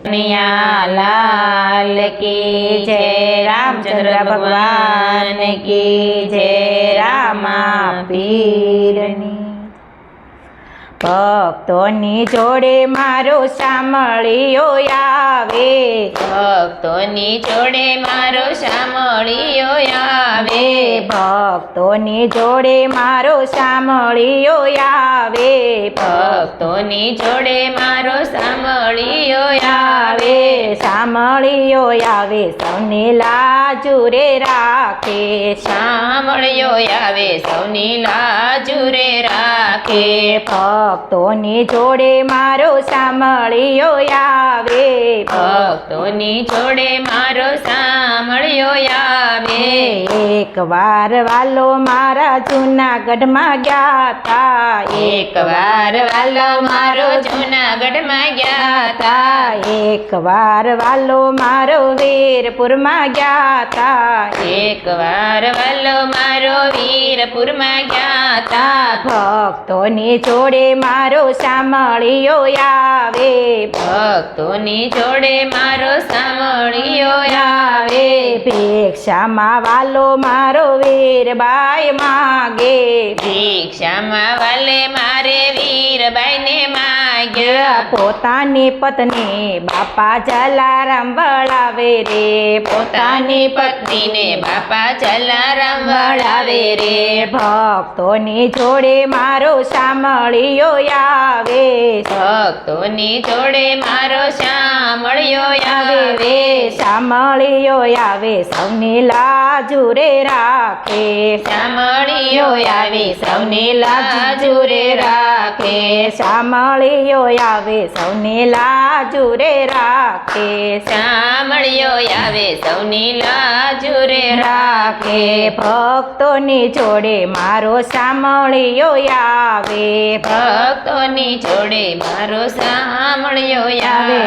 કનૈયા લાલ કી જય, રામચંદ્ર ભગવાન કી જય, રામા પીરની। ભક્તોની જોડે મારો સામળિયો આવે, ભક્તોની જોડે મારો સામળિયો આવે, ભક્તોની જોડે મારો સામળિયો આવે, ભક્તોની જોડે મારો સામળિયો આવે, સામળિયો આવે સૌની લાજુ રે રાખે, સામળિયો આવે સૌની લાજુ રે રાખે, ભક્તોની જોડે મારો સામળિયો આવે, ભક્તોની જોડે મારો સામળિયો આવે। એકવાર વાલો મારા જૂનાગઢમાં ગયા તા, એકવાર વાલો મારો જૂનાગઢમાં ગયા તા, એકવાર વાલો મારો વીરપુરમાં ગયા તા, એકવાર વાલો મારો વીરપુરમાં ગયા તા, ભક્તોની જોડે મારો સામળિયો આવે, ભક્તોની જોડે મારો સામળિયો આવે, ભિક્ષામાં વાલો મારો વીરબાઈ માગે, ભિક્ષામાં વાલે મારે વીરબાઈને માગ્યા, પોતાની પત્ની બાપા જલારામ વળાવે રે, પોતાની પત્નીને બાપા જલારામ વળાવે રે, ભક્તોની જોડે મારો સામળિયો આવે, ભક્તોની જોડે મારો સામળિયો આવે, સામળિયો આવે સૌની લાજુ રે રાખે, સામળિયો આવે સૌની લાજુ રે રાખે, સામળિયો આવે સૌની લાજુ રે રાખે, સામળિયો આવે સૌની લાજુ રે રાખે, ભક્તોની જોડે મારો સામળિયો આવે, ભક્તોની જોડે મારો સામળિયો આવે,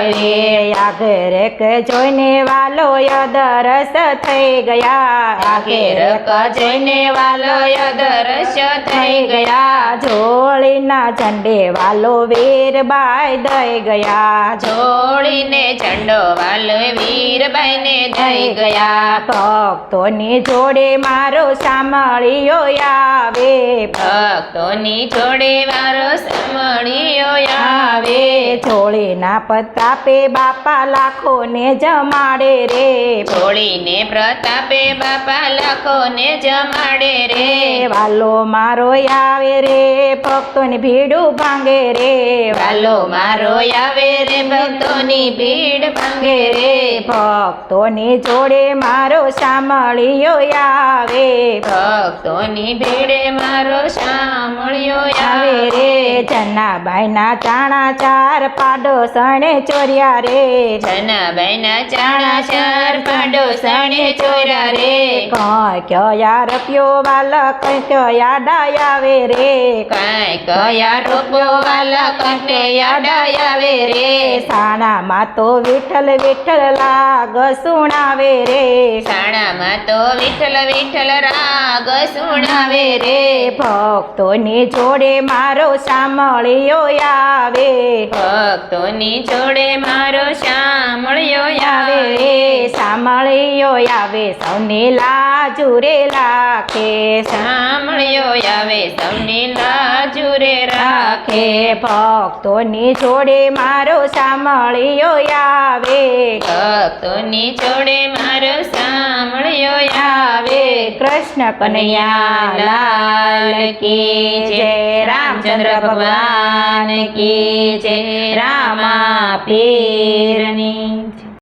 આગરેક જોઈને વાલો દરસ થઈ ગયા, આગેરક જોઈને વાલો દરસ થઈ ગયા, જોડીના ઝંડે વાલો વીરબાઈ દઈ ગયા, જોડીને ઝંડો વાલો વીરબાઈને દઈ ગયા, ભક્તોની જોડે મારો સામળિયો આવે, ભક્તોની જોડે મારો સામળિયો આવે, જોડીના પ્રતાપે બાપા લાખોને જમાડે રે, જોડીને પ્રતાપે બાપા લાખોને જમાડે રે, વાલો મારો આવે રે ભક્તોની ભીડું ભાંગે રે, વાલો મારો આવે રે ભક્તોની ભીડ ભાંગે રે, ભક્તોની જોડે મારો સામળિયો આવે, ભક્તોની ભીડે મારો સામળિયો આવે રે, જનાબાઈના ચાણા ચાર પાડોશણે ચોર્યા રે, જનાબાઈના ચાણા ચાર પાડોશણે ચોર્યા રે, કઈ કયા રૂપિયો વાલા કઈ કયા ડાય આવે રે, કઈ કયા રૂપિયો વાલા કંઠે યાદ આવે રે, સાણામાં તો વિઠ્ઠલ વિઠ્ઠલ લાગ સુણાવે રે, સાણામાં તો વિઠ્ઠલ વિઠ્ઠલ રાગ સુણાવે રે, ભક્તોની જોડે મારો સામળિયો આવે, ભક્તોની જોડે મારો સામળિયો આવે, સામળિયો આવે સૌની લાજુ રે રાખે, સામળિયો આવે સૌની લાજુ રે રાખે, ભક્તોની જોડે મારો સામળિયો આવે, ભક્તોની જોડે મારો સામળિયો આવે। કૃષ્ણ કનૈયા લાલ કી જય, રામચંદ્ર ભગવાન કી જય, રામા પીરની।